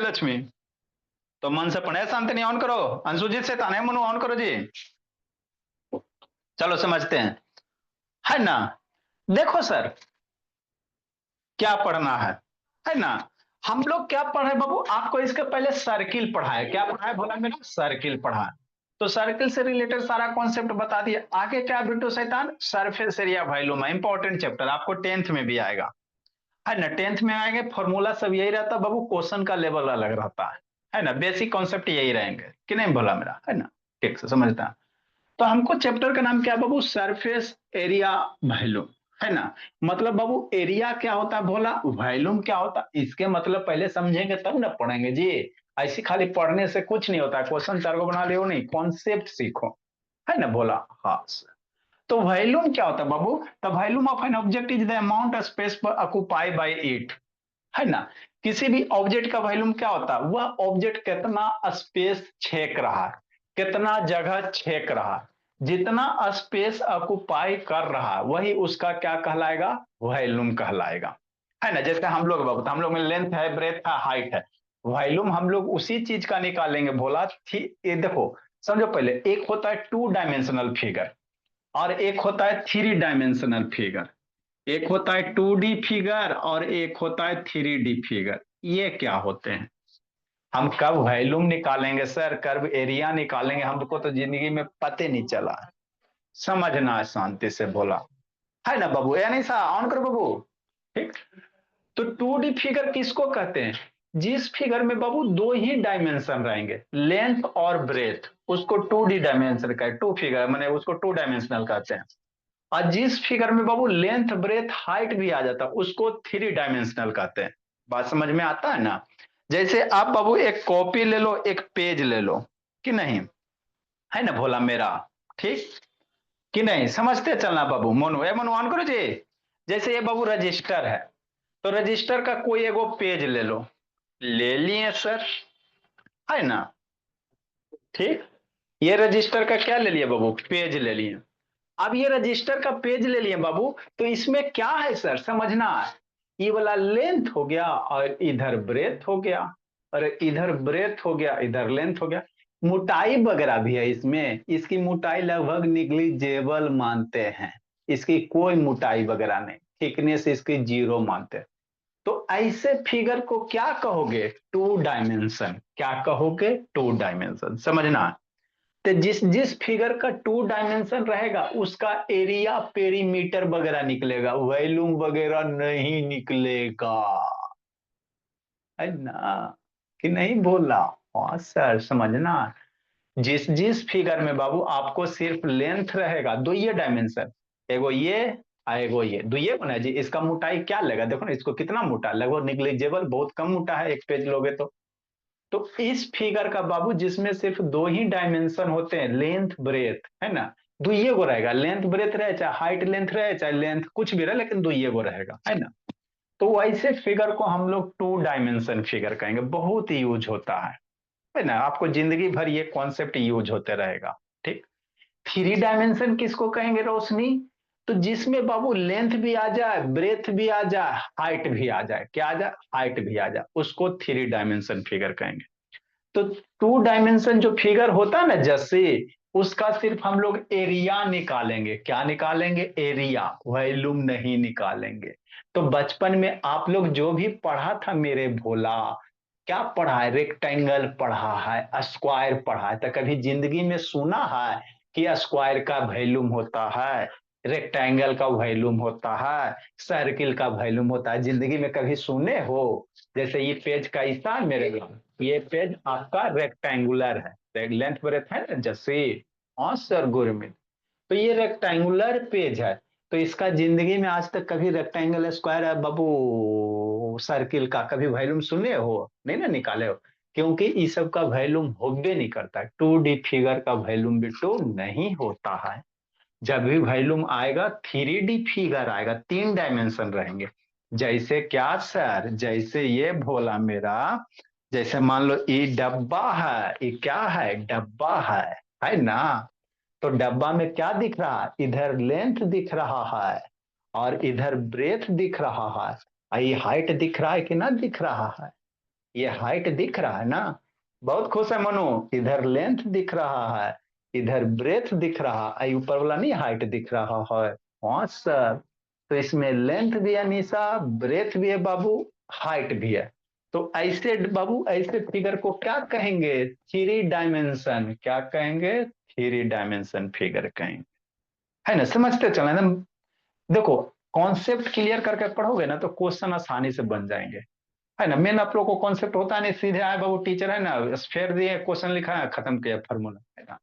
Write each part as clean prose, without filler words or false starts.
लक्ष्मी, तो मन से पढ़े, शांति ऑन करो। अंशुजीत से ताने मनु ऑन करो जी। चलो समझते हैं, है ना। देखो सर, क्या पढ़ना है ना। हम लोग क्या पढ़े बाबू, आपको इसके पहले सर्किल पढ़ा है। क्या पढ़ा है बोला मेरा, सर्किल पढ़ा है। तो सर्किल से रिलेटेड सारा कॉन्सेप्ट बता दिया। आगे क्या बिट्टू शैतान, सरफेस एरिया वॉल्यूम है, इंपॉर्टेंट चैप्टर, आपको 10th में भी आएगा, है ना। 10th में आएंगे, फॉर्मूला सब यही रहता है बाबू, क्वेश्चन का लेवल अलग रहता है ना। बेसिक कॉन्सेप्ट यही रहेंगे कि नहीं बोला मेरा, है ना। ठीक से समझता है। तो हमको चैप्टर का नाम क्या है बाबू, सरफेस एरिया वॉल्यूम, है ना। मतलब बाबू एरिया क्या होता है बोला, वॉल्यूम क्या होता है, इसके मतलब पहले समझेंगे तब ना पढ़ेंगे जी। ऐसी खाली पढ़ने से कुछ नहीं होता, क्वेश्चन चार को बना लियो नहीं, कॉन्सेप्ट सीखो, है ना बोला। हाँ सर। तो वॉल्यूम क्या होता है बाबू, the volume of an object is the amount of space occupy by it, है ना। किसी भी ऑब्जेक्ट का वॉल्यूम क्या होता है, वह ऑब्जेक्ट कितना स्पेस छेक रहा है, कितना जगह छेक रहा है, जितना स्पेस ऑक्युपाई कर रहा है वही उसका क्या कहलाएगा, वॉल्यूम कहलाएगा, है ना। जैसे हम लोग बाबू, हम लोग में लेंथ है, ब्रेथ है, हाइट है। वॉल्यूम हम लोग उसी चीज का निकालेंगे बोला थी। ये देखो समझो, पहले एक होता है 2 डायमेंशनल फिगर और एक होता है 3 डायमेंशनल फिगर। एक होता है 2D फिगर और एक होता है 3D फिगर। ये क्या होते हैं, हम कब वॉल्यूम निकालेंगे सर, कब एरिया निकालेंगे, हमको तो जिंदगी में पते नहीं चला। समझना है शांति से बोला, है ना बाबू, या नहीं सा ऑन करो बाबू। ठीक। तो 2D फिगर किसको कहते हैं, जिस फिगर में बाबू दो ही डायमेंशन रहेंगे, लेंथ और ब्रेथ, उसको 2D डायमेंशन का 2 फिगर मैंने उसको 2 डायमेंशनल कहते हैं। और जिस फिगर में बाबू लेंथ ब्रेथ हाइट भी आ जाता है उसको 3 डायमेंशनल कहते हैं। बात समझ में आता है ना। जैसे आप बाबू एक कॉपी ले लो, एक पेज ले लो, कि नहीं, है ना भोला मेरा। ठीक कि नहीं, समझते चलना बाबू। मोनू ए मोनू ऑन करो जी। जैसे ये बाबू रजिस्टर है, तो रजिस्टर का कोई एगो पेज ले लो, ले लिए सर, है ना। ठीक। ये रजिस्टर का क्या ले लिए बाबू, पेज ले लिए। अब ये रजिस्टर का पेज ले लिए बाबू, तो इसमें क्या है सर, समझना है। ये वाला लेंथ हो गया और इधर ब्रेथ हो गया, और इधर ब्रेथ हो गया, इधर लेंथ हो गया। मोटाई वगैरह भी है इसमें, इसकी मोटाई लगभग निग्लिजेबल मानते हैं, इसकी कोई मोटाई वगैरह नहीं, थिकनेस इसकी 0 मानते हैं। तो ऐसे फिगर को क्या कहोगे, 2 डायमेंशन। क्या कहोगे, 2 डायमेंशन, समझना। तो जिस जिस फिगर का 2 डायमेंशन रहेगा उसका एरिया पेरीमीटर वगैरह निकलेगा, वॉल्यूम वगैरह नहीं निकलेगा, है ना। कि नहीं बोला। हाँ सर, समझना। जिस जिस फिगर में बाबू आपको सिर्फ लेंथ रहेगा, दो ये डायमेंशन, एगो ये एगो ये, दो ये बना जी, इसका मोटाई क्या लगेगा, देखो ना इसको कितना मोटा, लगभग निग्लिजिबल, बहुत कम मोटा है, एक पेज लोगे तो इस फिगर का बाबू जिसमें सिर्फ दो ही डायमेंशन होते हैं, लेंथ ब्रेथ, है ना, दुइये गो रहेगा, लेंथ ब्रेथ रहे चाहे हाइट लेंथ रहे चाहे लेंथ कुछ भी रहे, लेकिन दुइये गो रहेगा, है ना। तो वैसे फिगर को हम लोग 2 डायमेंशन फिगर कहेंगे, बहुत यूज होता है ना। आपको जिंदगी भर ये कॉन्सेप्ट यूज होते रहेगा। ठीक। 3 डायमेंशन किसको कहेंगे रोशनी, तो जिसमें बाबू लेंथ भी आ जाए, ब्रेथ भी आ जाए, हाइट भी आ जाए, क्या आ जाए, हाइट भी आ जाए, उसको 3 डायमेंशन फिगर कहेंगे। तो 2 डायमेंशन जो फिगर होता है ना, जैसे उसका सिर्फ हम लोग एरिया निकालेंगे, क्या निकालेंगे, एरिया, वॉल्यूम नहीं निकालेंगे। तो बचपन में आप लोग जो भी पढ़ा था मेरे भोला, क्या पढ़ा है, रेक्टेंगल पढ़ा है, स्क्वायर पढ़ा है, तो कभी जिंदगी में सुना है कि स्क्वायर का वॉल्यूम होता है, रेक्टेंगल का वॉल्यूम होता है, सर्किल का वॉल्यूम होता है, जिंदगी में कभी सुने हो। जैसे ये पेज कैसा है मेरे लिए, ये पेज आपका रेक्टेंगुलर है, लेंथ ब्रेथ है ना जैसे। हाँ सर गुरमीत, तो ये रेक्टेंगुलर पेज है। तो इसका जिंदगी में आज तक कभी रेक्टेंगल स्क्वायर है बाबू, सर्किल का कभी वॉल्यूम सुने हो, नहीं ना निकाले हो, क्योंकि इस सब का वॉल्यूम होबे नहीं करता है। 2D फिगर का वॉल्यूम भी तो नहीं होता है। जब भी वॉल्यूम आएगा 3D फिगर आएगा, 3 डायमेंशन रहेंगे। जैसे क्या सर, जैसे ये भोला मेरा, जैसे मान लो ये डब्बा है, ये क्या है, डब्बा है ना। तो डब्बा में क्या दिख रहा है, इधर लेंथ दिख रहा है और इधर ब्रेथ दिख रहा है, ये हाइट दिख रहा है कि ना दिख रहा है, ये हाइट दिख रहा है ना, बहुत खुश है मनु, इधर लेंथ दिख रहा है, इधर ब्रेथ दिख रहा है, ऊपर वाला नहीं हाइट दिख रहा है। हाँ सर, तो इसमें लेंथ भी है निशा, ब्रेथ भी है बाबू, हाइट भी है। तो ऐसे बाबू ऐसे फिगर को क्या कहेंगे? Three dimension. क्या कहेंगे? थ्री डायमेंशन फिगर कहेंगे, है ना? समझते चले ना। देखो, कॉन्सेप्ट क्लियर करके पढ़ोगे ना तो क्वेश्चन आसानी से बन जाएंगे, है ना? मेन आप लोग को कॉन्सेप्ट होता नहीं, सीधे आए बाबू टीचर है ना, स्फेयर दिए, क्वेश्चन लिखा है, खत्म किया फॉर्मूला, है ना?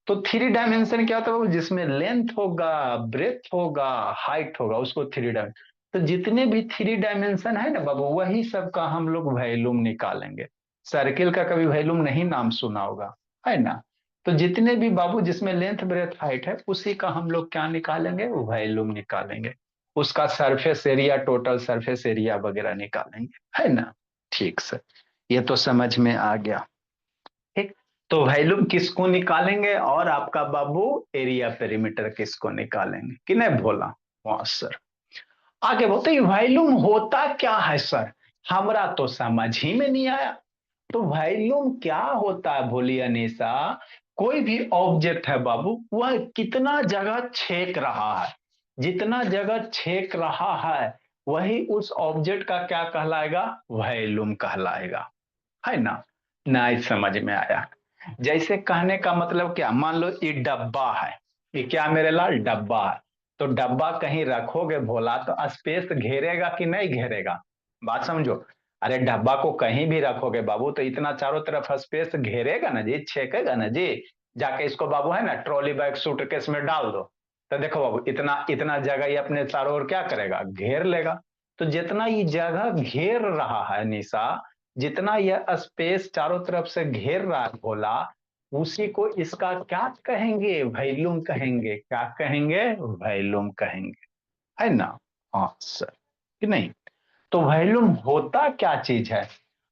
तो थ्री डायमेंशन क्या होता है बाबू? जिसमें लेंथ होगा, ब्रेथ होगा, हाइट होगा, उसको थ्री डायमेंशन। तो जितने भी थ्री डायमेंशन है ना बाबू, वही सब का हम लोग वैल्यूम निकालेंगे। सर्किल का कभी वैल्यूम नहीं नाम सुना होगा, है ना? तो जितने भी बाबू जिसमें लेंथ ब्रेथ हाइट है, उसी का हम लोग क्या निकालेंगे? वैल्यूम निकालेंगे। उसका surface area, total surface area वगैरह निकालेंगे, है ना? ठीक सर, ये तो समझ में आ गया। ठीक, तो वैल्यूम किसको निकालेंगे, और आपका बाबू एरिया पेरीमीटर किसको निकालेंगे, कि नहीं भोला? हाँ सर। आगे बोलते वॉल्यूम होता क्या है सर? हमरा तो समझ ही में नहीं आया। तो वॉल्यूम क्या होता है बोलिए अनीसा? कोई भी ऑब्जेक्ट है बाबू, वह कितना जगह छेक रहा है, जितना जगह छेक रहा है वही उस ऑब्जेक्ट का क्या कहलाएगा? वॉल्यूम कहलाएगा, है ना? नहीं समझ में आया? जैसे कहने का मतलब क्या, मान लो ये डब्बा है, ये क्या मेरे लाल? डब्बा है। तो डब्बा कहीं रखोगे भोला तो स्पेस घेरेगा कि नहीं घेरेगा? बात समझो। अरे डब्बा को कहीं भी रखोगे बाबू तो इतना चारों तरफ स्पेस घेरेगा ना जी, छेकेगा ना जी। जाके इसको बाबू है ना ट्रॉली बैग सूटकेस में डाल दो, तो देखो बाबू इतना इतना जगह ये अपने चारों ओर क्या करेगा? घेर लेगा। तो जितना ये जगह घेर रहा है निशा, जितना यह स्पेस चारों तरफ से घेर रहा है भोला, उसी को इसका क्या कहेंगे? वैल्यूम कहेंगे। क्या कहेंगे? वैल्यूम कहेंगे, है ना? हाँ सर, कि नहीं? तो वॉल्यूम होता क्या चीज है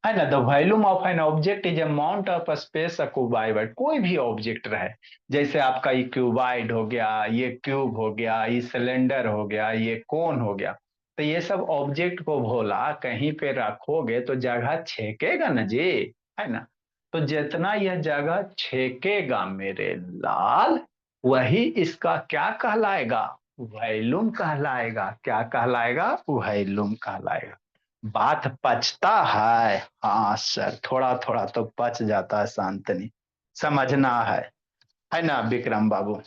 ना? The volume of an object is amount of space cuboid. कोई भी ऑब्जेक्ट रहे, जैसे आपका ये क्यूबाइड हो गया, ये क्यूब हो गया, ये सिलेंडर हो गया, ये कोन हो गया, तो ये सब ऑब्जेक्ट को भोला कहीं पे रखोगे तो जगह छेकेगा ना जी, है ना? तो जितना यह जगह छेकेगा मेरे लाल, वही इसका क्या कहलाएगा? वैल्यूम कहलाएगा। क्या कहलाएगा? वैल्यूम कहलाएगा। बात पचता है? हाँ सर, थोड़ा थोड़ा तो पच जाता है शांतनी, समझना है ना विक्रम बाबू?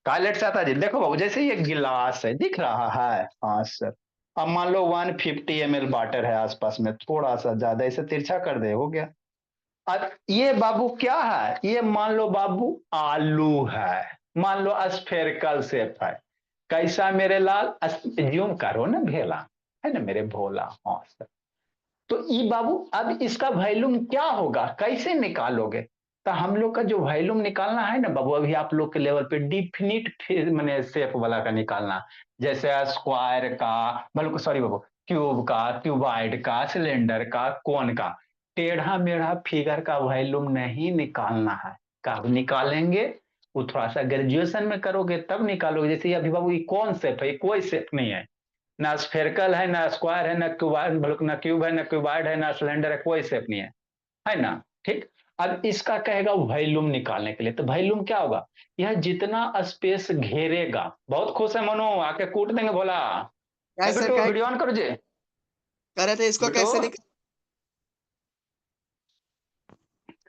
टॉयलेट से आता जी, देखो बाबू जैसे ये गिलास है दिख रहा है, हाँ सर। अब मान लो 150 ml वाटर है आसपास में, थोड़ा सा ज्यादा इसे तिरछा कर दे, हो गया। अब ये बाबू क्या है? ये मान लो बाबू आलू है, मान लो स्फेरिकल शेप है। कैसा मेरे लाल? ज्यूम करो ना भेला, है ना मेरे भोला? हाँ सर। तो ये बाबू अब इसका वैल्यूम क्या होगा, कैसे निकालोगे? तो हम लोग का जो वैल्यूम निकालना है ना बाबू, अभी आप लोग के लेवल पे डिफिनिट मैंने शेप वाला का निकालना, जैसे स्क्वायर का, बल्कि सॉरी बाबू, क्यूब का, क्यूबाइड का, सिलेंडर का, कोन का। टेढ़ा मेढ़ा फिगर का वैल्यूम नहीं निकालना है। कब निकालेंगे? वो थोड़ा सा ग्रेजुएशन में करोगे तब निकालोगे। जैसे अभी बाबू ये कौन शेप है? कोई शेप नहीं है, ना स्फेरिकल है, ना स्क्वायर है, ना क्यूबाइड, ना क्यूब है, ना क्यूबाइड है, ना सिलेंडर है, कोई शेप नहीं है ना? ठीक। अब इसका कहेगा वॉल्यूम निकालने के लिए, तो वॉल्यूम क्या होगा? यह जितना स्पेस घेरेगा। बहुत खुश है मनो, आके कूट देंगे भोला। क्या है है सर, बिट्टू, क्या वीडियो ऑन करो जी। कह रहे थे इसको बिट्टू, कैसे निकल?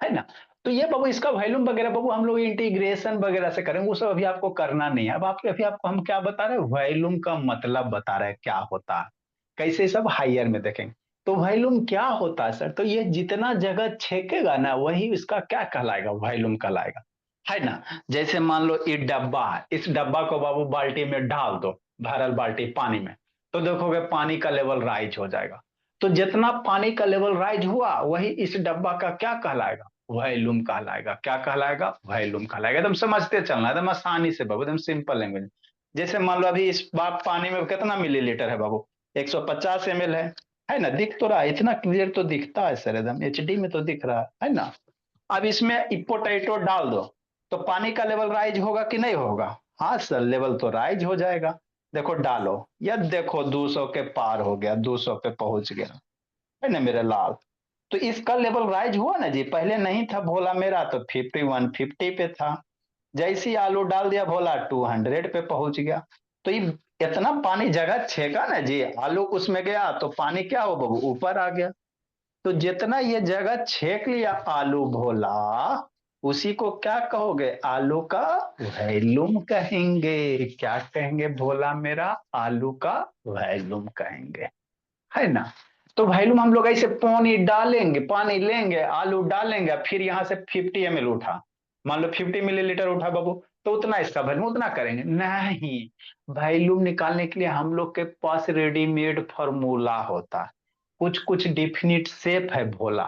है ना? तो ये बाबू इसका वॉल्यूम वगैरह बाबू हम लोग इंटीग्रेशन वगैरह से करेंगे, वो सब अभी आपको करना नहीं है। अब आपके अभी आपको हम क्या बता रहे हैं? वॉल्यूम का मतलब बता रहे हैं क्या होता है, कैसे सब हायर में देखेंगे। तो वॉल्यूम क्या होता है सर? तो ये जितना जगह छेकेगा ना वही इसका क्या कहलाएगा? वॉल्यूम कहलाएगा, है ना? जैसे मान लो ये डब्बा है, इस डब्बा को बाबू बाल्टी में डाल दो, भरल बाल्टी पानी में, तो देखोगे पानी का लेवल राइज हो जाएगा। तो जितना पानी का लेवल राइज हुआ वही इस डब्बा का क्या कहलाएगा? वॉल्यूम कहलाएगा। क्या कहलाएगा? वॉल्यूम कहलाएगा। एकदम समझते चलना, एकदम आसानी से बाबू, एकदम सिंपल लैंग्वेज। जैसे मान लो अभी इस बाप पानी में कितना मिलीलीटर है बाबू? 150 ml है ना? दिख तो रहा है, इतना क्लियर तो दिखता है सर, एकदम एचडी में तो दिख रहा है ना? अब इसमें पोटैटो डाल दो, तो पानी का लेवल राइज होगा कि नहीं होगा? हाँ सर, लेवल तो राइज हो जाएगा। देखो डालो, या देखो 200 के पार हो गया, 200 पे पहुंच गया, है ना मेरे लाल? तो इसका लेवल राइज हुआ ना जी, पहले नहीं था भोला मेरा तो 5150 पे था, जैसे ही आलू डाल दिया भोला 200 पे पहुंच गया। तो ये इतना पानी जगह छेका ना जी, आलू उसमें गया तो पानी क्या हो बबू ऊपर आ गया। तो जितना ये जगह छेक लिया आलू भोला, उसी को क्या कहोगे, आलू का वैल्यूम कहेंगे। क्या कहेंगे भोला मेरा, आलू का वैल्यूम कहेंगे, है ना। तो वैल्यूम हम लोग ऐसे पानी डालेंगे, पानी लेंगे, आलू डालेंगे, फिर यहाँ से 50 ml उठा, मान लो 50 मिलीलीटर उठा बाबू, तो उतना इसका वैल्यूम उतना करेंगे नहीं। वैल्यूम निकालने के लिए हम लोग के पास रेडीमेड फॉर्मूला होता है, कुछ कुछ डिफिनिट शेप है भोला,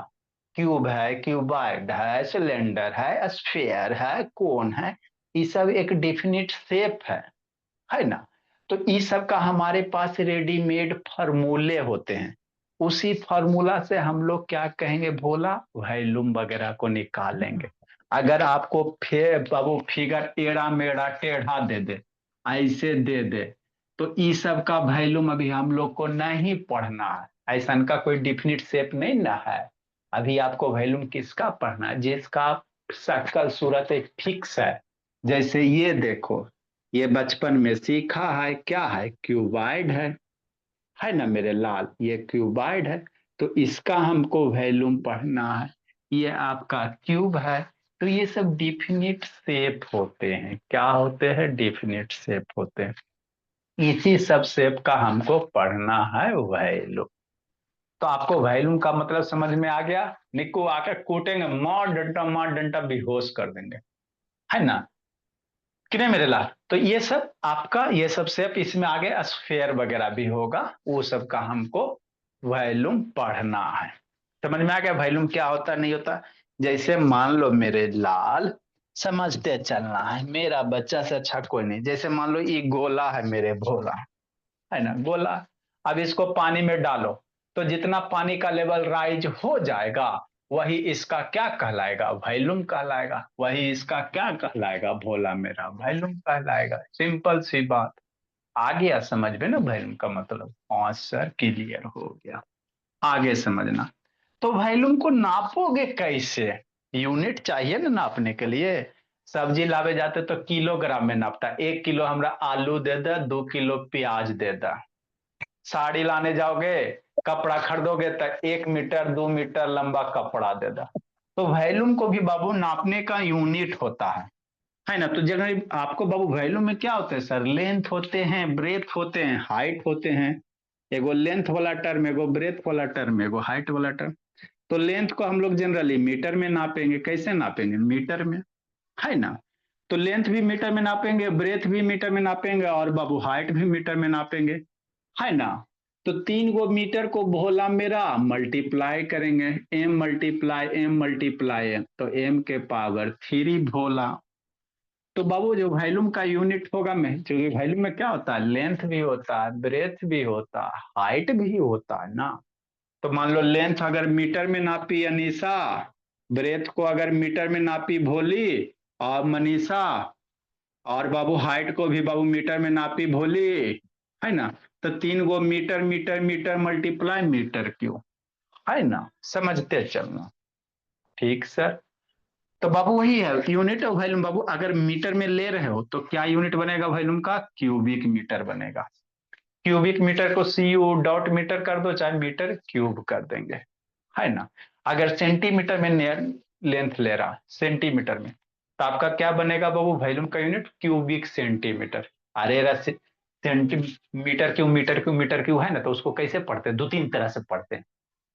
क्यूब है, क्यूबाइड है, सिलेंडर है, स्फीयर है, कोन है, ये सब एक डिफिनिट शेप है ना। तो इस सब का हमारे पास रेडीमेड फॉर्मूले होते हैं, उसी फॉर्मूला से हम लोग क्या कहेंगे भोला, वैल्यूम वगैरह को निकालेंगे। अगर आपको बाबू फिगर टेढ़ा मेढ़ा टेढ़ा दे दे, ऐसे दे दे, तो इस सब का वैल्यूम अभी हम लोग को नहीं पढ़ना है, ऐसा का कोई डिफिनिट शेप नहीं ना है। अभी आपको वैल्यूम किसका पढ़ना है, जिसका शक्ल सूरत एक फिक्स है। जैसे ये देखो, ये बचपन में सीखा है, क्या है, क्यूबाइड है ना मेरे लाल, ये क्यूबाइड है। तो इसका हमको वैल्यूम पढ़ना है, ये आपका क्यूब है। तो ये सब डिफिनिट शेप होते हैं, क्या होते हैं, डिफिनिट शेप होते हैं। इसी सब शेप का हमको पढ़ना है वैल्यूम। तो आपको वैल्यूम का मतलब समझ में आ गया, निको आके कूटेंगे मार डंटा बेहोश कर देंगे, है ना। कितने मेरे लाल, तो ये सब आपका, ये सब शेप इसमें आगे स्फेयर वगैरह भी होगा, वो सब का हमको वॉल्यूम पढ़ना है। समझ में आ गया वॉल्यूम क्या होता नहीं होता। जैसे मान लो मेरे लाल, समझते चलना है, मेरा बच्चा से अच्छा कोई नहीं। जैसे मान लो ये गोला है मेरे भोला, है ना गोला, अब इसको पानी में डालो, तो जितना पानी का लेवल राइज हो जाएगा, वही इसका क्या कहलाएगा, वॉल्यूम कहलाएगा। वही इसका क्या कहलाएगा भोला मेरा, वॉल्यूम कहलाएगा। सिंपल सी बात, आ गया समझ में ना वॉल्यूम का मतलब। हाँ सर क्लियर हो गया, आगे समझना। तो वॉल्यूम को नापोगे कैसे, यूनिट चाहिए ना नापने के लिए। सब्जी लावे जाते तो किलोग्राम में नापता, 1 किलो हमरा आलू दे दे, 2 किलो प्याज दे दे। साड़ी लाने जाओगे, कपड़ा खरीदोगे तो 1 मीटर 2 मीटर लंबा कपड़ा दे दो। तो वॉल्यूम को भी बाबू नापने का यूनिट होता है ना। तो जगह आपको बाबू वॉल्यूम में क्या होते हैं सर, लेंथ होते हैं, ब्रेथ होते हैं, हाइट होते हैं। एगो लेंथ वाला टर्म, एगो ब्रेथ वाला टर्म, एगो हाइट वाला टर्म। तो लेंथ को हम लोग जनरली मीटर में नापेंगे, कैसे नापेंगे, मीटर में, है ना। तो लेंथ भी मीटर में नापेंगे, ब्रेथ भी मीटर में नापेंगे, और बाबू हाइट भी मीटर में नापेंगे, है ना। तो 3 गो मीटर को भोला मेरा मल्टीप्लाई करेंगे, एम मल्टीप्लाई एम, तो एम के पावर 3 भोला। तो बाबू जो वॉल्यूम का यूनिट होगा में, क्योंकि वॉल्यूम में क्या होता है, लेंथ भी होता है, ब्रेथ भी होता है, हाइट भी होता है ना। तो मान लो लेंथ अगर मीटर में नापी अनीसा, ब्रेथ को अगर मीटर में नापी भोली और मनीषा, और बाबू हाइट को भी बाबू मीटर में नापी भोली, है ना। तो 3 गो मीटर मीटर मल्टीप्लाई मीटर क्यों, है ना, समझते चलना। ठीक सर। तो बाबू वही है यूनिट ऑफ वॉल्यूम बाबू, अगर मीटर में ले रहे हो तो क्या यूनिट बनेगा वॉल्यूम का, क्यूबिक मीटर बनेगा। क्यूबिक मीटर को सीयू डॉट मीटर कर दो, चाहे मीटर क्यूब कर देंगे, है ना। अगर सेंटीमीटर में लेंथ ले रहा, सेंटीमीटर में, तो आपका क्या बनेगा बाबू वॉल्यूम का यूनिट, क्यूबिक सेंटीमीटर। अरे सेंटीमीटर क्यों, मीटर क्यों, मीटर क्यों, है ना। तो उसको कैसे पढ़ते हैं, दो तीन तरह से पढ़ते हैं।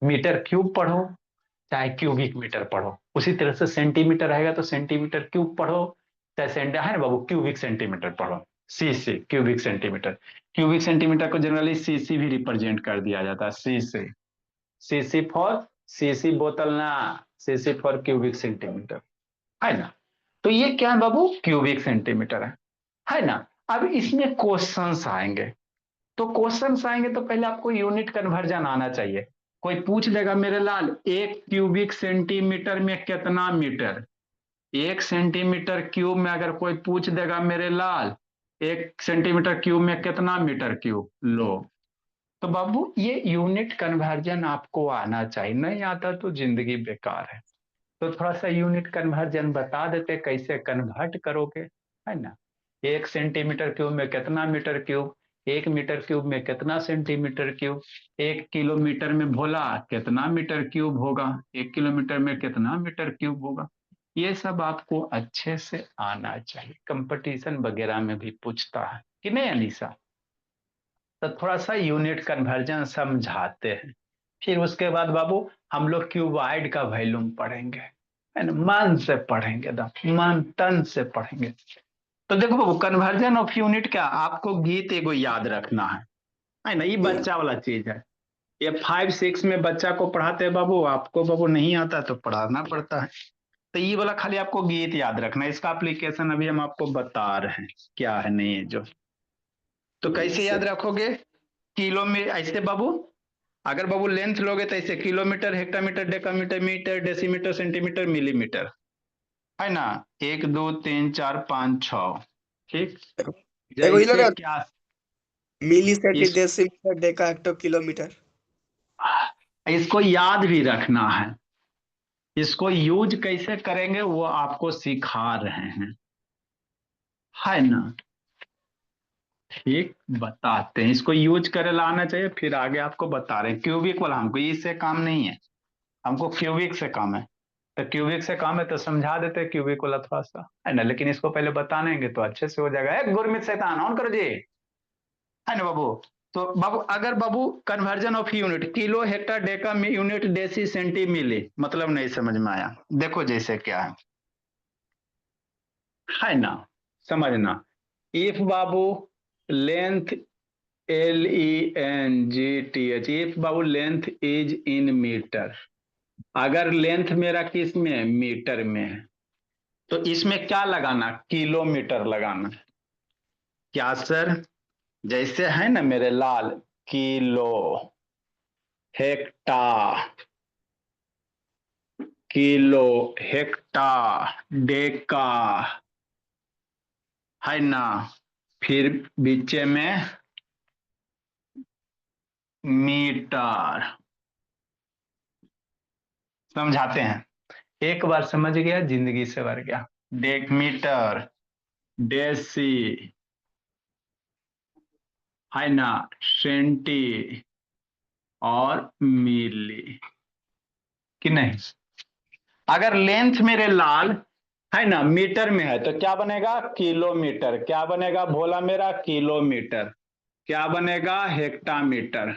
मीटर क्यूब पढ़ो, चाहे क्यूबिक मीटर पढ़ो। उसी तरह से सेंटीमीटर रहेगा तो सेंटीमीटर क्यूब पढ़ो, चाहे है ना बाबू क्यूबिक सेंटीमीटर पढ़ो। CC cubic centimetre, cubic centimetre को जनरली सीसी भी रिप्रेजेंट कर दिया जाता है, सीसी। सीसी फॉर, सीसी बोतल ना, सीसी फॉर क्यूबिक सेंटीमीटर, है ना। तो ये क्या है बाबू, क्यूबिक सेंटीमीटर है ना। अब इसमें क्वेश्चंस आएंगे, तो क्वेश्चंस आएंगे तो पहले आपको यूनिट कन्वर्जन आना चाहिए। कोई पूछ देगा मेरे लाल, 1 क्यूबिक सेंटीमीटर में कितना मीटर, 1 सेंटीमीटर क्यूब में अगर कोई पूछ देगा मेरे लाल, 1 सेंटीमीटर क्यूब में कितना मीटर क्यूब, लो। तो बाबू ये यूनिट कन्वर्जन आपको आना चाहिए, नहीं आता तो जिंदगी बेकार है। तो थोड़ा सा यूनिट कन्वर्जन बता देते, कैसे कन्वर्ट करोगे, है ना। 1 सेंटीमीटर क्यूब में कितना मीटर क्यूब, 1 मीटर क्यूब में कितना सेंटीमीटर क्यूब, 1 किलोमीटर में भोला कितना मीटर क्यूब होगा, 1 किलोमीटर में कितना मीटर क्यूब होगा। ये सब आपको अच्छे से आना चाहिए, कंपटीशन वगैरह में भी पूछता है कि नहीं अनीसा। तो थोड़ा सा यूनिट कन्वर्जन समझाते हैं। फिर उसके बाद बाबू हम लोग क्यूबाइड का वैल्यूम पढ़ेंगे, है ना, मन से पढ़ेंगे, एकदम मन तन से पढ़ेंगे। तो देखो बाबू, कन्वर्जन ऑफ यूनिट क्या, आपको गीत एगो याद रखना है ना, ये बच्चा वाला चीज है। ये 5 6 में बच्चा को पढ़ाते हैं बाबू, आपको बाबू नहीं आता तो पढ़ाना पड़ता है। तो ये वाला खाली आपको गीत याद रखना है, इसका एप्लीकेशन अभी हम आपको बता रहे हैं क्या है नहीं है जो। तो कैसे याद रखोगे, किलो में ऐसे बाबू, अगर बाबू लेंथ लोगे तो ऐसे kilometre, hectometre, decametre, metre, decimetre, centimetre, millimetre, है ना। 1 2 3 4 5 6, ठीक। एगो इलो जैसे ना, क्या मिली सेंटी इस डेसीमीटर डेका हेक्टो किलोमीटर। इसको याद भी रखना है, इसको यूज कैसे करेंगे वो आपको सिखा रहे हैं, है ना। ठीक, बताते हैं, इसको यूज करे लाना चाहिए, फिर आगे आपको बता रहे हैं। क्यूबिक वाला हमको इससे काम नहीं है, हमको क्यूबिक से काम है। तो क्यूबिक से काम है तो समझा देते हैं क्यूबिक वाला थोड़ा सा, है ना, लेकिन इसको पहले बतानेंगे तो अच्छे से हो जाएगा। गुरमीत शैतान ऑन करो जी, है ना बाबू। तो बाबू अगर बाबू conversion of unit, kilo hector deca unit deci centi milli, मतलब नहीं समझ में आया, देखो जैसे क्या है ना, समझना। If Babu length, LENGTH, if Babu length is in metre, अगर लेंथ मेरा किस में है, मीटर में है, तो इसमें क्या लगाना, किलोमीटर लगाना। क्या सर, जैसे है ना मेरे लाल, kilo, hecto, kilo, hecto, deca, है ना, फिर बीच में मीटर, समझाते हैं। एक बार समझ गया जिंदगी से भर गया। डेक मीटर, डेसी, है ना, सेंटी और मिली, कि नहीं। अगर लेंथ मेरे लाल, है ना, मीटर में है तो क्या बनेगा, किलोमीटर, क्या बनेगा भोला मेरा, किलोमीटर, क्या बनेगा, हेक्टामीटर,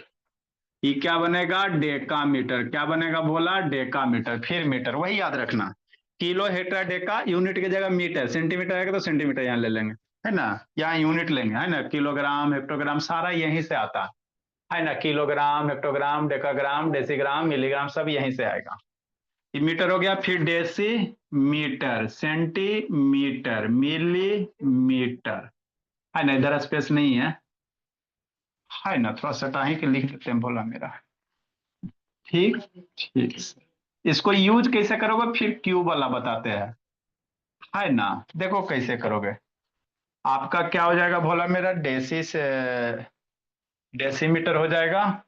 ये क्या बनेगा, डेकामीटर, क्या बनेगा भोला, डेकामीटर, फिर मीटर, वही याद रखना। किलो, हेक्टर, डेका, यूनिट की जगह मीटर, सेंटीमीटर आएगा तो सेंटीमीटर यहाँ ले लेंगे, है ना, यहाँ यूनिट लेंगे, है ना, किलोग्राम, हेक्टोग्राम सारा यहीं से आता है ना, kilogram, hectogram, decagram, decigram, milligram सब यहीं से आएगा। ये मीटर हो गया, फिर डेसी मीटर, सेंटीमीटर, मिलीमीटर, है ना, इधर स्पेस नहीं है ना, थोड़ा सटा ही के लिख देते हैं बोला मेरा, ठीक। ठीक, इसको यूज कैसे करोगे फिर क्यूब वाला बताते हैं, है ना। देखो कैसे करोगे, आपका क्या हो जाएगा भोला मेरा, डेसी से डेसीमीटर हो जाएगा,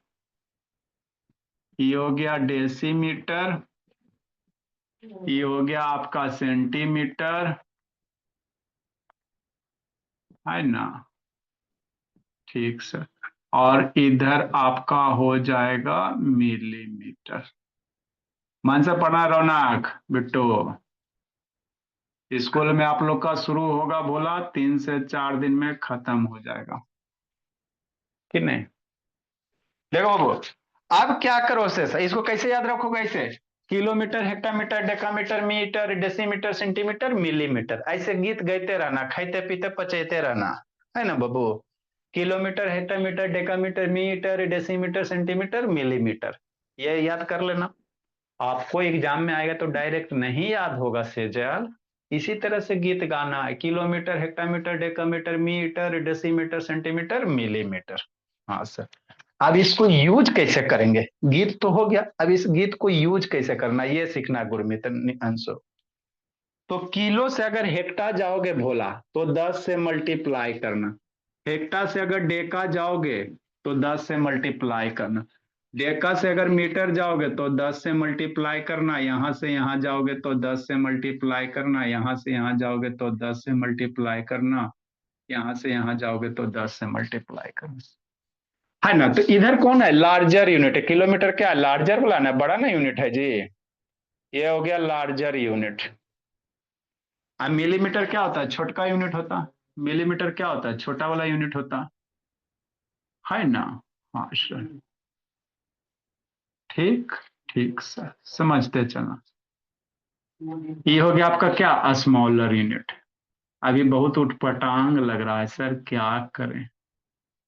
ये हो गया डेसीमीटर, ये हो गया आपका सेंटीमीटर, है ना, ठीक सर। और इधर आपका हो जाएगा मिलीमीटर। मन से पढ़ना रौनक बिट्टू, स्कूल में आप लोग का शुरू होगा बोला 3 से 4 दिन में खत्म हो जाएगा, कि नहीं। देखो बाबू, अब क्या करो से इसको कैसे याद रखोगे, ऐसे kilometre, hectometre, decametre, metre, decimetre, centimetre, millimetre, ऐसे गीत गाते रहना, खाते पीते पचेते रहना, है ना बाबू। Kilometre, hectometre, decametre, metre, decimetre, centimetre, millimetre, ये याद कर लेना। आपको एग्जाम में आएगा तो डायरेक्ट नहीं याद होगा सेजल, इसी तरह से गीत गाना है, kilometre, hectometre, decametre, metre, decimetre, centimetre, millimetre. हाँ सर। अब इसको यूज कैसे करेंगे, गीत तो हो गया, अब इस गीत को यूज कैसे करना ये सीखना गुरमीत अंशु। तो किलो से अगर हेक्टा जाओगे भोला तो 10 से मल्टीप्लाई करना, हेक्टा से अगर डेका जाओगे तो 10 से मल्टीप्लाई करना। डेका से अगर मीटर जाओगे तो 10 से मल्टीप्लाई करना, यहां से यहां जाओगे तो 10 से मल्टीप्लाई करना, यहां से यहां जाओगे तो 10 से मल्टीप्लाई करना, यहां से यहां जाओगे तो 10 से मल्टीप्लाई करना, है ना। तो इधर कौन है, लार्जर यूनिट है। किलोमीटर क्या है, लार्जर वाला ना, बड़ा ना यूनिट है जी। ये हो गया लार्जर यूनिट। अब मिलीमीटर क्या होता है, छोटका यूनिट होता। मिलीमीटर क्या होता है, छोटा वाला यूनिट होता है ना। हाँ सर, ठीक, ठीक सर, समझते चलना। ये हो गया आपका क्या, स्मॉलर यूनिट। अभी बहुत उटपटांग लग रहा है सर, क्या करें।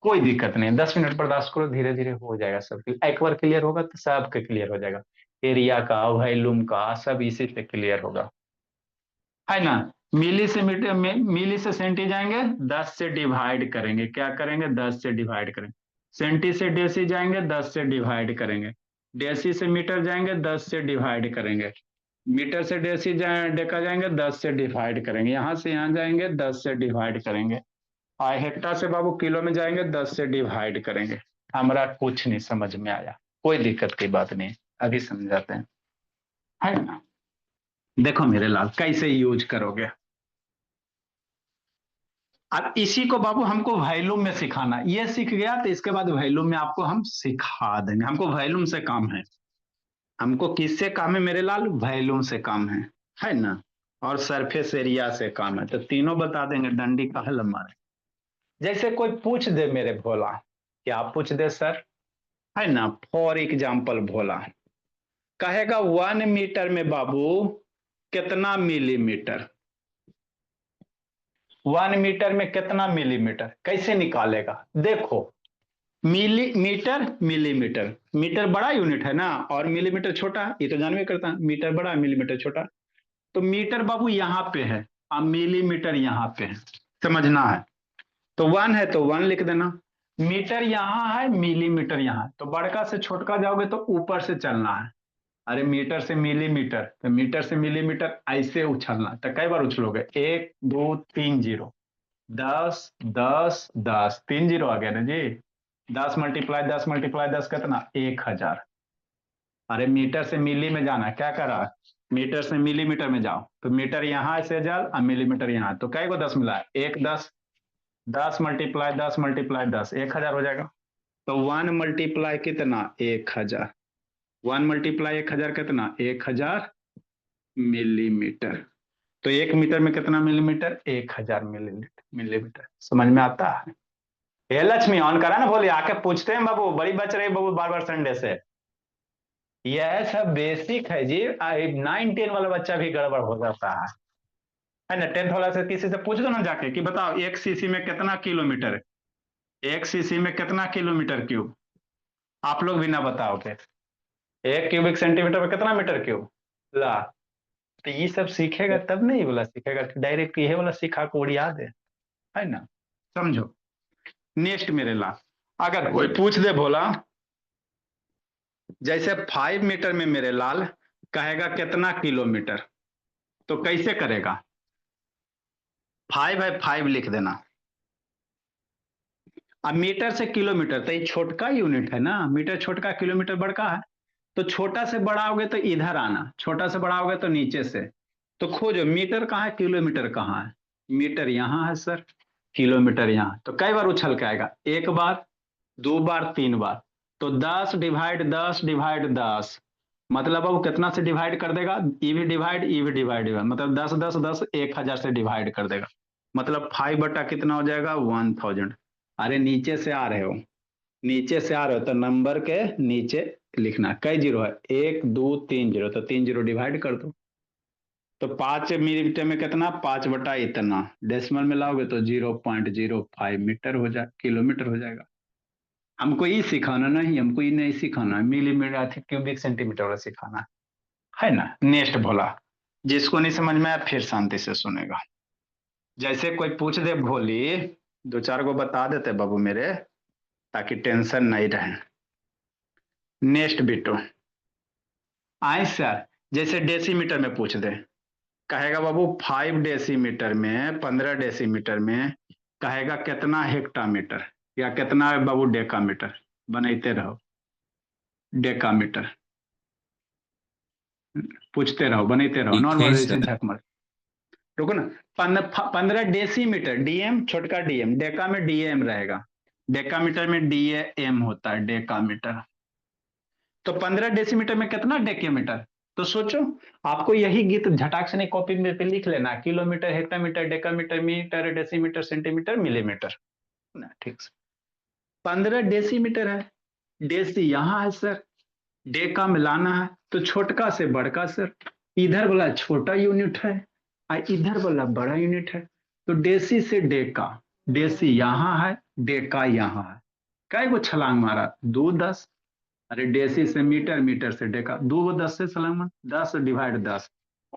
कोई दिक्कत नहीं, 10 मिनट बर्दाश्त करो, धीरे धीरे हो जाएगा सब। एक बार क्लियर होगा तो सबके क्लियर हो जाएगा। एरिया का, वॉल्यूम का, सब इसी से क्लियर होगा, है ना। मिली से मीटर में, मिली से सेंटी जाएंगे, 10 से डिवाइड करेंगे, क्या करेंगे, 10 से डिवाइड करेंगे। सेंटी से डेसी जाएंगे, 10 से डिवाइड करेंगे। डेसी से मीटर जाएंगे, 10 से डिवाइड करेंगे। मीटर से डेसी डेका जाएंगे, 10 से डिवाइड करेंगे। यहां से यहां जाएंगे, 10 से डिवाइड करेंगे। और हेक्टर से बाबू किलो में जाएंगे, 10 से डिवाइड करेंगे। हमारा कुछ नहीं समझ में आया, कोई दिक्कत की बात नहीं, अभी समझाते हैं, है ना। देखो मेरे लाल, कैसे यूज करोगे। अब इसी को बाबू हमको वैल्यूम में सिखाना, ये सीख गया तो इसके बाद वैल्यूम में आपको हम सिखा देंगे। हमको वैल्यूम से काम है, हमको किससे काम है मेरे लाल, वैल्यूम से काम है ना। और सरफेस एरिया से काम है, तो तीनों बता देंगे, डंडी का हल हमारे। जैसे कोई पूछ दे मेरे भोला, क्या पूछ दे सर, है ना। फॉर एग्जाम्पल भोला कहेगा 1 मीटर में बाबू कितना मिलीमीटर, 1 मीटर में कितना मिलीमीटर, कैसे निकालेगा। देखो, मिलीमीटर, मिलीमीटर, मीटर बड़ा यूनिट है ना, और मिलीमीटर छोटा, ये तो जानवे करता है, मीटर बड़ा मिलीमीटर छोटा। तो मीटर बाबू यहाँ पे है और मिलीमीटर यहाँ पे है, समझना है। तो 1 है तो 1 लिख देना। मीटर यहाँ है, मिलीमीटर यहाँ है, तो बड़का से छोटका जाओगे तो ऊपर से चलना है। अरे मीटर से मिलीमीटर, तो मीटर से मिलीमीटर ऐसे उछलना, तो कई बार उछलोगे, 1 2 3 0, 10 10 10, 3 0 आ गया ना जी। 10 × 10 × 10 कितना, 1000। अरे मीटर से मिली में जाना, क्या करा, मीटर से मिलीमीटर में जाओ, तो मीटर यहाँ से जाल और मिलीमीटर यहाँ, तो कई को 10 मिला है, 1 10, 10 × 10 × 10, 1000 हो जाएगा। तो 1 × कितना, 1000, 1 × 1000 कितना, 1000 मिलीमीटर। तो 1 मीटर में कितना मिलीमीटर, 1000 मिलीमीटर। समझ में आता है। ये लक्ष्मी ऑन करा ना, बोले आके पूछते हैं बाबू, बड़ी बच रही बाबू बार बार संडे से। यह सब बेसिक है जी, 9 10 वाला बच्चा भी गड़बड़ हो जाता है ना। 10th वाला से किसी से पूछ दो ना जाके कि बताओ 1 सीसी में कितना किलोमीटर, 1 सीसी में कितना किलोमीटर क्यूब, आप लोग भी ना बताओगे। 1 क्यूबिक सेंटीमीटर में कितना मीटर क्यूब, ला। तो ये सब सीखेगा तब नहीं बोला सीखेगा, डायरेक्ट ये वाला सिखा को उड़िया दे, है ना। समझो। नेक्स्ट मेरे ला, अगर कोई पूछ दे भोला, जैसे 5 मीटर में मेरे लाल कहेगा कितना किलोमीटर, तो कैसे करेगा, 5 है 5 लिख देना। अब मीटर से किलोमीटर, तो ये छोटका यूनिट है ना, मीटर छोटका, किलोमीटर बड़का है। तो छोटा से बड़ा होगे तो इधर आना, छोटा से बड़ा होगे तो नीचे से। तो खोजो मीटर कहाँ है, किलोमीटर कहाँ है। मीटर यहाँ है सर, किलोमीटर यहाँ। तो कई बार उछल के आएगा, 1 बार, 2 बार, 3 बार। तो 10/10/10, मतलब अब कितना से डिवाइड कर देगा, ई भी डिवाइड, ई भी डिवाइड, मतलब 10 10 10, 1000 से डिवाइड कर देगा। मतलब 5 बटा कितना हो जाएगा, 1000। अरे नीचे से आ रहे हो, नीचे से आ रहे हो तो नंबर के नीचे लिखना, कई जीरो है, 1 2 3 0, तो 3 0 डिवाइड कर दो। तो 5 मिलीमीटर में कितना, 5 बटा इतना, डेसिमल में लाओगे तो 0.05 मीटर हो जाए, किलोमीटर हो जाएगा। हमको ये सिखाना नहीं, हमको ये नहीं सिखाना, मिलीमीटर क्यूबिक सेंटीमीटर वाला सिखाना है ना। नेक्स्ट भोला, जिसको नहीं समझ में आया फिर शांति से सुनेगा। जैसे कोई पूछ दे भोली, 2 4 को बता देते बाबू मेरे, ताकि टेंशन नहीं रहे। नेक्स्ट बिटो आए सर, जैसे डेसीमीटर में पूछ दे, कहेगा बाबू 5 डेसीमीटर में, 15 डेसीमीटर में कहेगा कितना हेक्टामीटर, या कितना है बाबू डेकामीटर, बनाते रहो डेकामीटर, पूछते रहो बनाते रहो, ठीक है नॉर्मल ऐसे सर। झक मत। रुको ना, 15 डेसीमीटर, डीएम छोटका डीएम, डेका में डीएम रहेगा, डेकामीटर में डीएम होता है डेकामीटर। तो 15 डेसीमीटर में कितना डेसीमीटर, तो सोचो, आपको यही गीत झटाक से नहीं कॉपी में पे लिख लेना, kilometre, hectometre, decametre, metre, decimetre, centimetre, millimetre ना, ठीक से। 15 डेसीमीटर है, डेसी यहाँ है सर, डेका मिलाना है तो छोटका से बड़का सर, इधर वाला छोटा यूनिट है और इधर वाला बड़ा यूनिट है, तो डेसी से डेका, डेसी यहाँ है, डेका यहाँ है, कै गो छलांग मारा, 2 10, अरे डेसी से मीटर, मीटर से डेका, 2 गो 10 से छलांग मार, 10 डिवाइड 10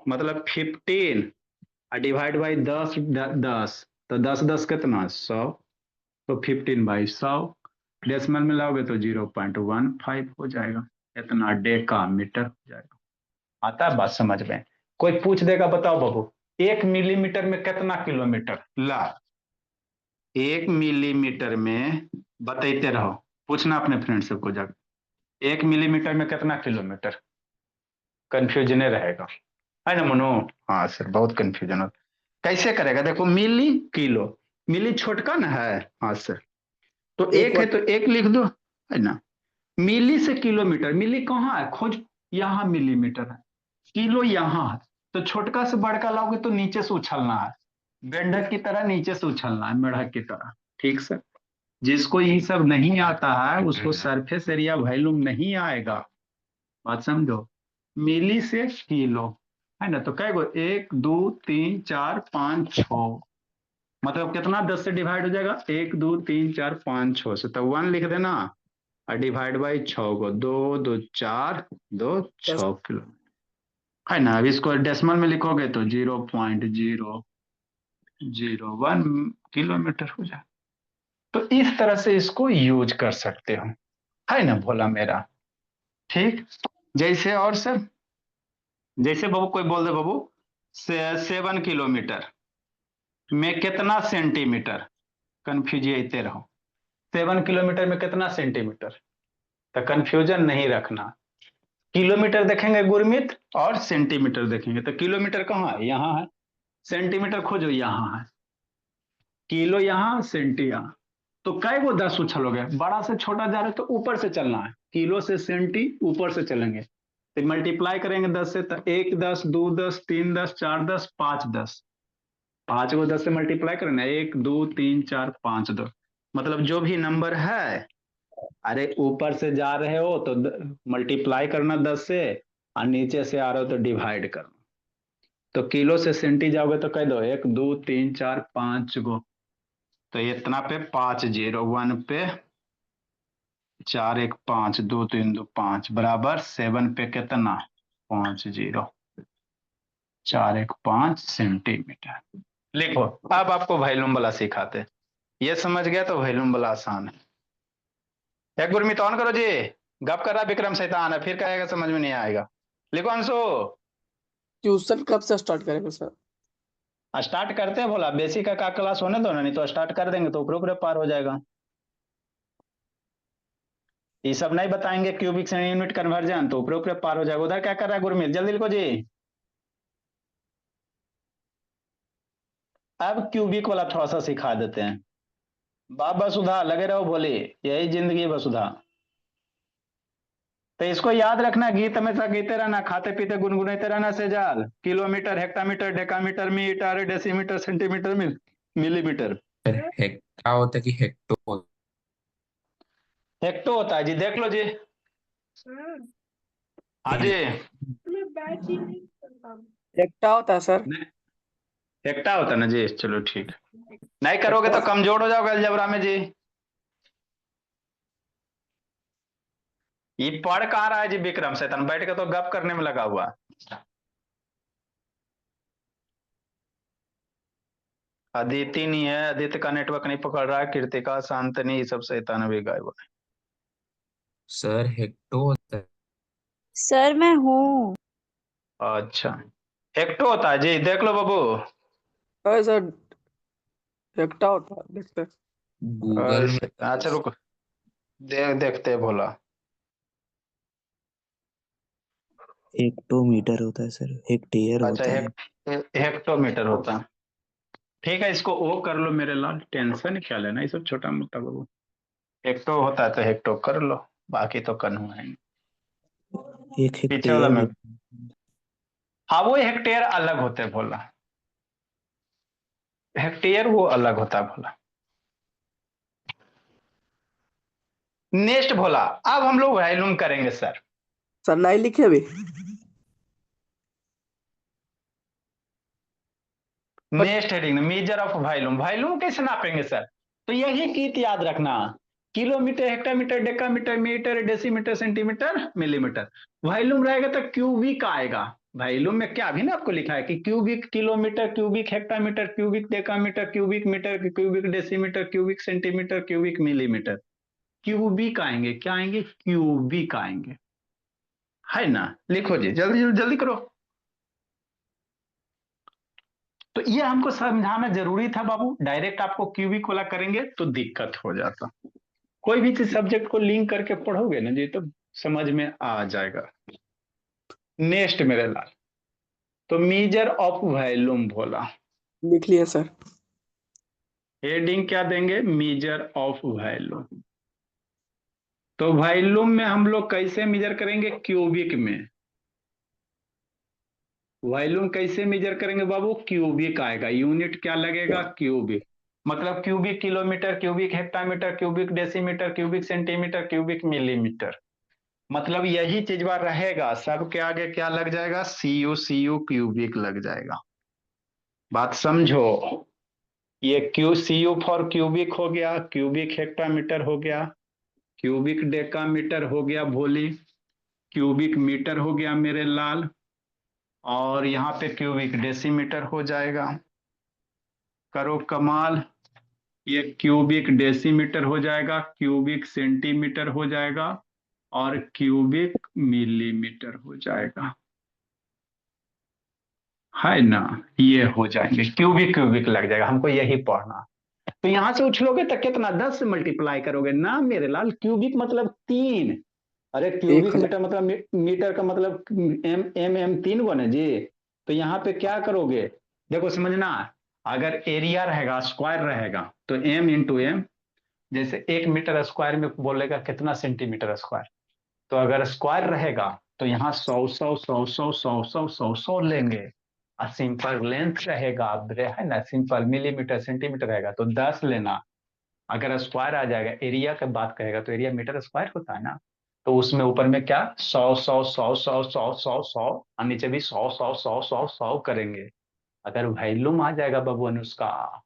मतलब 15 और डिवाइड बाई 10 10, तो 10 10 कितना 100, तो 15/100 डेसिमल में लाओगे तो 0.15 हो जाएगा, इतना डेकामीटर हो जाएगा। आता है बात समझ में? कोई पूछ देगा बताओ बाबू 1 मिलीमीटर में कितना किलोमीटर, ला 1 मिलीमीटर में बताते रहो, पूछना अपने फ्रेंड सबको जाकर 1 मिलीमीटर में कितना किलोमीटर, कंफ्यूजन रहेगा, है ना मनो? हाँ सर बहुत कंफ्यूजन हो, कैसे करेगा, देखो मिली किलो, मिली छोटका ना है, हाँ सर, तो एक है तो एक लिख दो, है ना, मिली से किलोमीटर, मिली कहाँ है खोज, यहाँ मिलीमीटर है, किलो यहाँ है, तो छोटका से बड़का लाओगे तो नीचे से उछलना है, मेंढक की तरह नीचे से उछलना है, मेढक की तरह, ठीक सर। जिसको ये सब नहीं आता है उसको सरफेस एरिया वैल्यूम नहीं आएगा, बात समझो, मिली से किलो, है ना, तो कह गो 1 2 3 4 5 6, मतलब कितना 10 से डिवाइड हो जाएगा, 1 2 3 4 5 6 से, तो 1 लिख देना और डिवाइड बाई 6 को, 2 2 4 2 6 किलो, है ना। अब इसको डेसिमल में लिखोगे तो 0.001 किलोमीटर हो जाए, तो इस तरह से इसको यूज कर सकते हो, है ना भोला मेरा, ठीक। जैसे और सर, जैसे बाबू कोई बोल दे बाबू 7 किलोमीटर में कितना सेंटीमीटर, कंफ्यूज होते रहो, 7 किलोमीटर में कितना सेंटीमीटर, तो कंफ्यूजन नहीं रखना, किलोमीटर देखेंगे गुरमीत और सेंटीमीटर देखेंगे, तो किलोमीटर कहाँ है, यहाँ है, सेंटीमीटर खोजो यहाँ है, किलो यहाँ सेंटी यहाँ, तो कै गो 10 उछलोगे, बड़ा से छोटा जा रहे तो ऊपर से चलना है, किलो से सेंटी ऊपर से चलेंगे, तो मल्टीप्लाई करेंगे 10 से, तो 1 10 2 10 3 10 4 10 5 10, 5 को 10 से मल्टीप्लाई करना, 1 2 3 4 5 2, मतलब जो भी नंबर है, अरे ऊपर से जा रहे हो तो मल्टीप्लाई करना 10 से, और नीचे से आ रहे हो तो डिवाइड करना, तो किलो से सेंटी जाओगे तो कह दो 1 2 3 4 5 गो, तो इतना पे 5 0 1 पे 4 1 5 2 3 2 5 बराबर 7 पे कितना 5 0 4 1 5 सेंटीमीटर, लिखो। अब आपको वैल्यूम वाला सिखाते, ये समझ गया तो वैल्यूम वाला आसान है। एक गुरमीत ऑन करो जी, गप कर रहा विक्रम शैतान है, फिर कहेगा समझ में नहीं आएगा, लिखो अंशु। ट्यूशन कब से स्टार्ट करेंगे सर? स्टार्ट करते हैं भोला, बेसिक का क्लास होने दो ना, नहीं तो स्टार्ट कर देंगे तो ऊपर ऊपर पार हो जाएगा, ये सब नहीं बताएंगे क्यूबिक से यूनिट कन्वर्जन तो ऊपर ऊपर पार हो जाएगा। उधर क्या कर रहा है गुरमीत, जल्दी लिखो जी। अब क्यूबिक वाला थोड़ा सा सिखा देते हैं, बाप वसुधा लगे रहो भोले, यही जिंदगी वसुधा, तो इसको याद रखना, गीत हमेशा गीते रहना, खाते पीते गुनगुनाते रहना, Sejal, kilometre, hectometre, decametre, metre, decimetre, centimetre, millimetre, sir क्या होता है कि हेक्टो हेक्टो होता है जी, देख लो जी, हाँ जी, हेक्टा होता है सर? हेक्टा होता है ना जी, चलो ठीक, नहीं करोगे तो कमजोर हो जाओगे अलजबरा में जी। ये पढ़ कहाँ रहा है जी विक्रम शैतान, बैठ के तो गप करने में लगा हुआ, अदिति नहीं है, अदिति का नेटवर्क नहीं पकड़ रहा है, कृतिका, शांतनी, ये सब शैतान भी गायब है। सर हेक्टो होता है। सर मैं हूँ। अच्छा, हेक्टो होता है जी, देख लो बाबू, अरे सर हेक्टा होता है, देखते हैं। गूगल में अच्छा रुको, देखते हैं भोला। हेक्टोमीटर होता है सर, हेक्टेयर अच्छा होता है। हेक्टोमीटर होता है। ठीक है, इसको ओ कर लो मेरे लाल, टेंशन क्या लेना, ये सब छोटा मोटा बाबू। हेक्टो होता है तो हेक्टो कर लो, बाकी तो कन्हू है नहीं। एक पीछे वाला हेक्टेयर में, हो। हाँ वो हेक्टेयर अलग होते हैं भोला, हेक्टेयर वो अलग होता है भोला। नेक्स्ट भोला, अब हम लोग वॉल्यूम करेंगे सर। सर नहीं लिखे अभी। Next heading measure of volume, volume कैसे नापेंगे सर? तो यही गीत याद रखना, kilometre, hectometre, decametre, metre, decimetre, centimetre, millimetre. Volume रहेगा तो क्यूबिक आएगा। वॉल्यूम में क्या भी ना आपको लिखा है कि cubic kilometre, cubic hectometre, cubic decametre, cubic metre, cubic decimetre, cubic centimetre, cubic millimetre. Cubic आएंगे, क्या आएंगे? क्यूबिक आएंगे, है ना? लिखो जी, जल्दी जल्दी जल्दी करो। तो ये हमको समझाना जरूरी था बाबू, डायरेक्ट आपको क्यूबिक वाला करेंगे तो दिक्कत हो जाता। कोई भी चीज सब्जेक्ट को लिंक करके पढ़ोगे ना जी तो समझ में आ जाएगा। नेक्स्ट मेरे लाल, तो मेजर ऑफ वॉल्यूम बोला, लिख लिया सर। हेडिंग क्या देंगे? Major of volume. तो वॉल्यूम में हम लोग कैसे मेजर करेंगे? क्यूबिक में। वॉल्यूम कैसे मेजर करेंगे बाबू? क्यूबिक आएगा, यूनिट क्या लगेगा? क्यूबिक। मतलब cubic kilometre, cubic hectometre, cubic decimetre, cubic centimetre, cubic millimetre. मतलब यही चीज बार रहेगा, सबके आगे क्या लग जाएगा? सी यू क्यूबिक लग जाएगा। बात समझो, ये सी यू फॉर क्यूबिक हो गया, क्यूबिक हेक्टामीटर हो गया, क्यूबिक डेकामीटर हो गया भोली, क्यूबिक मीटर हो गया मेरे लाल, और यहाँ पे क्यूबिक डेसीमीटर हो जाएगा। करो कमाल, ये क्यूबिक डेसीमीटर हो जाएगा, क्यूबिक सेंटीमीटर हो जाएगा, और क्यूबिक मिलीमीटर हो जाएगा, है ना? ये हो जाएंगे, क्यूबिक क्यूबिक लग जाएगा, हमको यही पढ़ना। तो यहां से उछलोगे तो कितना? 10 से मल्टीप्लाई करोगे ना मेरे लाल। क्यूबिक मतलब 3, अरे क्यूबिक 1000। मीटर मतलब मीटर का मतलब एम एम एम 3 गो ना जी। तो यहाँ पे क्या करोगे? देखो समझना, अगर एरिया रहेगा, स्क्वायर रहेगा, तो एम इंटू एम। जैसे 1 मीटर स्क्वायर में बोलेगा कितना सेंटीमीटर स्क्वायर, तो अगर स्क्वायर रहेगा तो यहाँ 100 लेंगे। और सिंपल लेंथ रहेगा, है ना, सिंपल मिलीमीटर सेंटीमीटर रहेगा तो 10 लेना। अगर स्क्वायर आ जाएगा, एरिया की बात कहेगा तो एरिया मीटर स्क्वायर होता है ना, तो उसमें ऊपर में क्या 100 और नीचे भी 100 करेंगे। अगर वैल्यूम आ जाएगा बाबू उसका,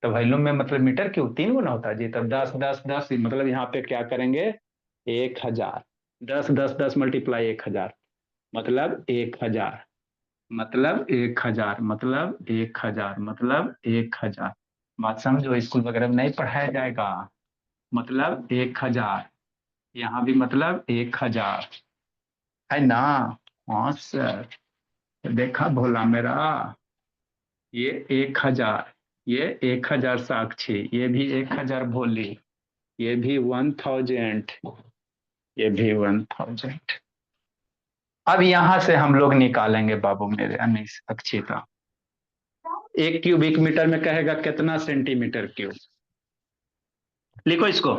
तो वॉल्यूम में मतलब मीटर क्यूब 3 गुना होता है जी, तब 10 10 10, मतलब यहाँ पे क्या करेंगे? 1000। 10 10 10 मल्टीप्लाई 1000, मतलब 1000, मतलब 1000, मतलब 1000, मतलब 1000। बात समझो, स्कूल वगैरह में नहीं पढ़ाया जाएगा। मतलब 1000, यहाँ भी मतलब 1000, है ना? हाँ सर, देखा भोला मेरा, ये 1000, ये 1000 साक्षी, ये भी 1000 भोली, ये भी 1000, ये भी 1000। अब यहां से हम लोग निकालेंगे बाबू मेरे अनीस अक्षिता, 1 क्यूबिक मीटर में कहेगा कितना सेंटीमीटर क्यूब। लिखो इसको।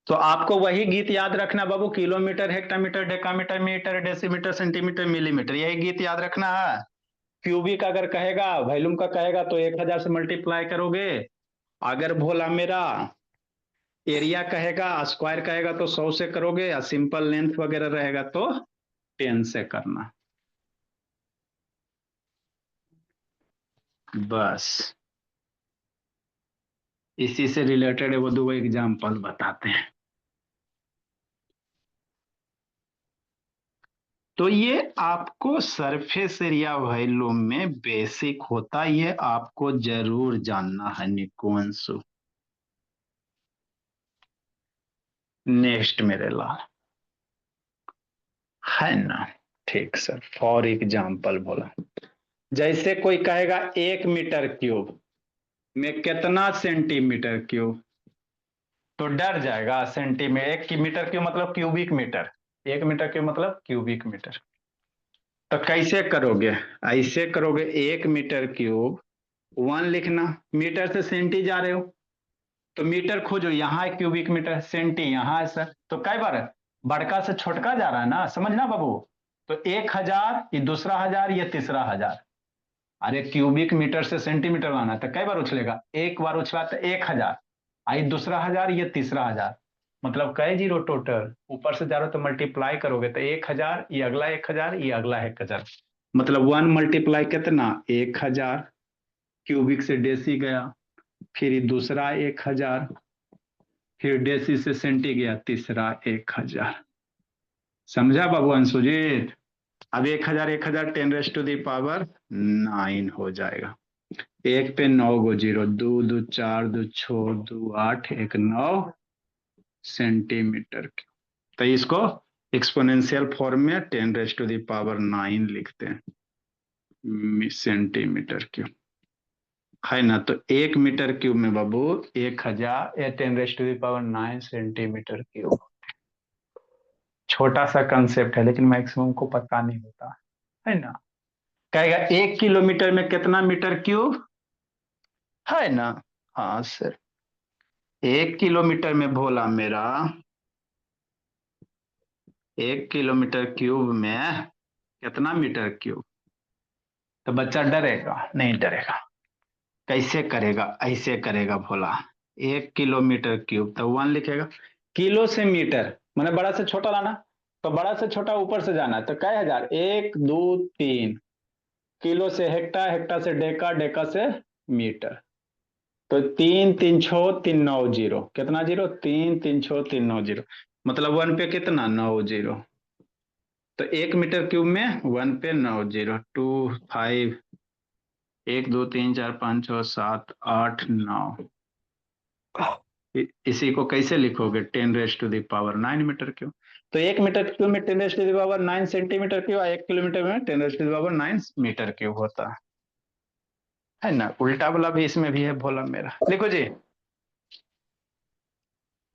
तो आपको वही गीत याद रखना बाबू, kilometre, hectometre, decametre, metre, decimetre, centimetre, millimetre, यही गीत याद रखना है। क्यूबिक अगर कहेगा, वॉल्यूम का कहेगा तो 1000 से मल्टीप्लाई करोगे। अगर भोला मेरा एरिया कहेगा, स्क्वायर कहेगा तो 100 से करोगे, या सिंपल लेंथ वगैरह रहेगा तो 10 से करना। बस इसी से रिलेटेड वो दो एग्जाम्पल बताते हैं। तो ये आपको सरफेस एरिया वॉल्यूम में बेसिक होता, ये आपको जरूर जानना है निकुंसु। नेक्स्ट मेरे लाल, है ना? ठीक सर, फॉर एग्जाम्पल बोला, जैसे कोई कहेगा 1 मीटर क्यूब में कितना सेंटीमीटर क्यूब, तो डर जाएगा। सेंटीमीटर, 1 मीटर क्यूब मतलब क्यूबिक मीटर, 1 मीटर क्यूब मतलब क्यूबिक मीटर। तो कैसे करोगे, ऐसे करोगे 1 मीटर क्यूब 1 लिखना, मीटर से सेंटी जा रहे हो तो मीटर खोजो, यहाँ है क्यूबिक मीटर, सेंटी यहाँ है सर, तो कई बार बड़का से छोटका जा रहा है ना, समझना बाबू। तो 1000, ये दूसरा हजार, ये तीसरा हजार। अरे क्यूबिक मीटर से सेंटीमीटर लाना है तो कई बार उछलेगा, एक बार उछला तो 1000, आई दूसरा हजार, ये तीसरा हजार, मतलब कई जीरो टोटल, ऊपर से जा रहे हो तो मल्टीप्लाई करोगे तो 1000, ये अगला 1000, ये अगला 1000, मतलब 1 मल्टीप्लाई कितना 1000, क्यूबिक से डेसी गया, फिर ये दूसरा 1000, फिर डेसी से सेंटी गया, तीसरा 1000। समझा बाबू अंशुजीत। अब 1000 10 हो जाएगा। एक पे 9 गो जीरो, 2 2 4 2 6 2 8 1 9 सेंटीमीटर। तो इसको एक्सपोनेंशियल फॉर्म में 10⁻⁹ लिखते हैं सेंटीमीटर क्यूब, है ना। तो 1 मीटर क्यूब में बाबू 10⁻⁹ सेंटीमीटर क्यूब। छोटा सा कंसेप्ट है लेकिन मैक्सिमम को पता नहीं होता, है ना। कहेगा 1 किलोमीटर में कितना मीटर क्यूब, है ना। हाँ सर, 1 किलोमीटर में भोला मेरा 1 किलोमीटर क्यूब में कितना मीटर क्यूब। तो बच्चा डरेगा नहीं, डरेगा। कैसे करेगा, ऐसे करेगा भोला, 1 किलोमीटर क्यूब तो 1 लिखेगा, किलो से मीटर मैंने बड़ा से छोटा लाना, तो बड़ा से छोटा ऊपर से जाना, तो कई हजार, 1 2 3, किलो से हेक्टा, हेक्टा से डेका, डेका से मीटर। तो 3 3 6 3 9 जीरो, कितना जीरो, 3 3 6 3 9 जीरो, मतलब 1 पे कितना 9 जीरो। तो 1 मीटर क्यूब में 1 पे 9 जीरो, 2 5 1 2 3 4 5 6 7 8 9। इसी को कैसे लिखोगे, 10⁻⁹ मीटर क्यूब। तो 1 मीटर क्यूब में 10⁻⁹ सेंटीमीटर क्यूब, 1 किलोमीटर में 10⁻⁹ मीटर क्यूब होता है ना। उल्टा वाला भी इसमें भी है भोला मेरा। लिखो जी,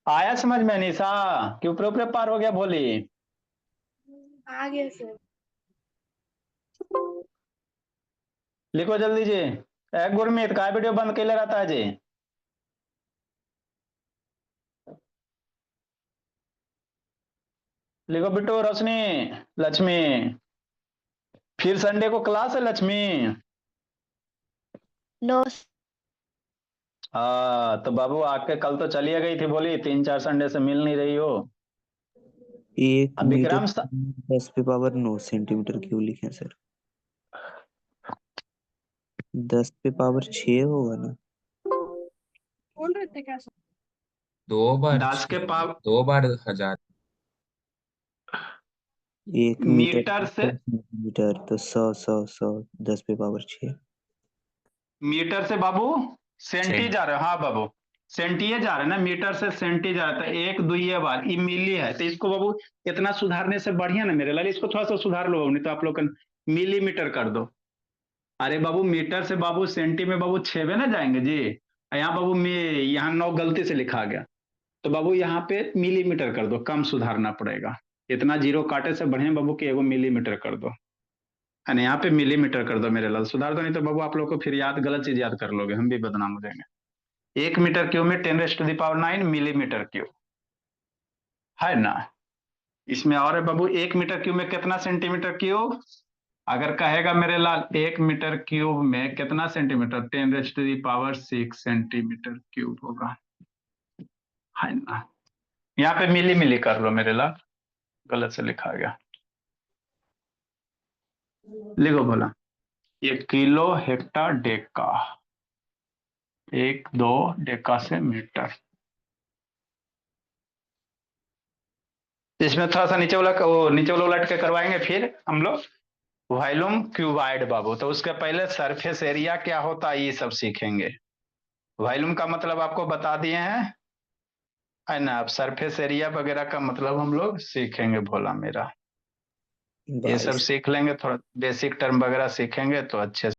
आया समझ में अनीसा कि ऊपर ऊपर पार हो गया भोली। आ गया सर। लिखो जल्दी जी। गुरमीत का वीडियो बंद कैले रहता है जी। लिखो बिट्टू, रोशनी, लक्ष्मी, फिर संडे को क्लास है लक्ष्मी। नो। हाँ तो बाबू आके कल तो चलिए गई थी, बोली 3 4 संडे से मिल नहीं रही हो। 1 अब मीटर विक्रम 10⁻⁹ सेंटीमीटर क्यूब लिखे सर। 10⁻⁶ होगा ना। बोल रहे थे क्या सर? 2 बार 10 के 6, पावर 2 बार 1000। 1 मीटर मीटर से, 10 सेंटीमीटर तो 100 10⁻⁶। मीटर से बाबू सेंटी सेंट जा रहे हो, हाँ बाबू सेंटीए जा रहे हैं ना, मीटर से सेंटी जा रहा था, 1 2 बार ये मिली है, तो इसको बाबू इतना सुधारने से बढ़िया ना मेरे लाल, इसको थोड़ा सा सुधार लो, नहीं तो आप लोग मिलीमीटर कर दो। अरे बाबू मीटर से बाबू सेंटी में बाबू 6 ना जाएंगे जी, यहाँ बाबू यहाँ 9 गलती से लिखा गया, तो बाबू यहाँ पे मिलीमीटर कर दो, कम सुधारना पड़ेगा। इतना जीरो काटे से बढ़िया बाबू कि एगो मिलीमीटर कर दो, है ना। यहाँ पे मिलीमीटर कर दो मेरे लाल, सुधार दो, नहीं तो बाबू आप लोग को फिर याद गलत चीज याद कर लोगे, हम भी बदनाम हो जाएंगे। 1 मीटर क्यूब में 10⁻⁹ मिलीमीटर क्यूब, है ना। इसमें और है बाबू, 1 मीटर क्यूब में कितना सेंटीमीटर क्यूब, अगर कहेगा मेरे लाल 1 मीटर क्यूब में कितना सेंटीमीटर, 10⁻⁶ सेंटीमीटर क्यूब होगा, है ना। यहाँ पे मिली मिली कर लो मेरे लाल, गलत से लिखा गया। लिखो बोला, ये किलो हेक्टा डेका, 1 2 डेका से मीटर। इसमें थोड़ा सा नीचे वाला वो नीचे वाला उलट के करवाएंगे फिर हम लोग वॉल्यूम क्यूबाइड बाबू, तो उसके पहले सरफेस एरिया क्या होता है ये सब सीखेंगे। वॉल्यूम का मतलब आपको बता दिए हैं, है ना। अब सरफेस एरिया वगैरह का मतलब हम लोग सीखेंगे भोला मेरा। ये सब 22 सीख लेंगे, थोड़ा बेसिक टर्म वगैरह सीखेंगे तो अच्छे